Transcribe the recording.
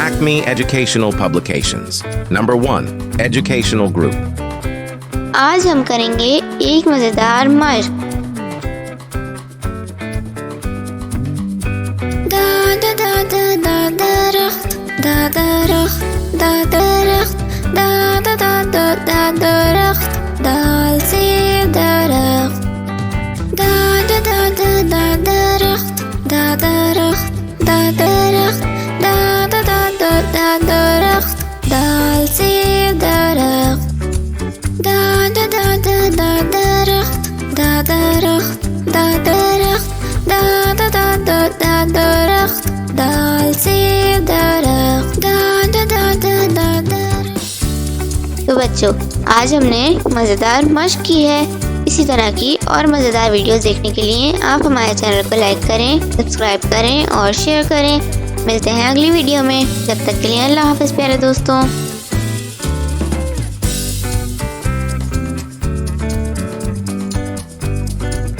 Acme Educational Publications. Number 1. Educational Group. आज हम करेंगे एक मजेदार मशक। दाल से दरख्त, दरख्त, दरख्त, दाल से दरख्त, दरख्त, दरख्त, दाल से दरख्त। तो बच्चों, आज हमने मज़ेदार मशक की है। इसी तरह की और मज़ेदार वीडियोस देखने के लिए आप हमारे चैनल को लाइक करें, सब्सक्राइब करें और शेयर करें। मिलते हैं अगली वीडियो में। जब तक के लिए अल्लाह हाफ़िज़ प्यारे दोस्तों।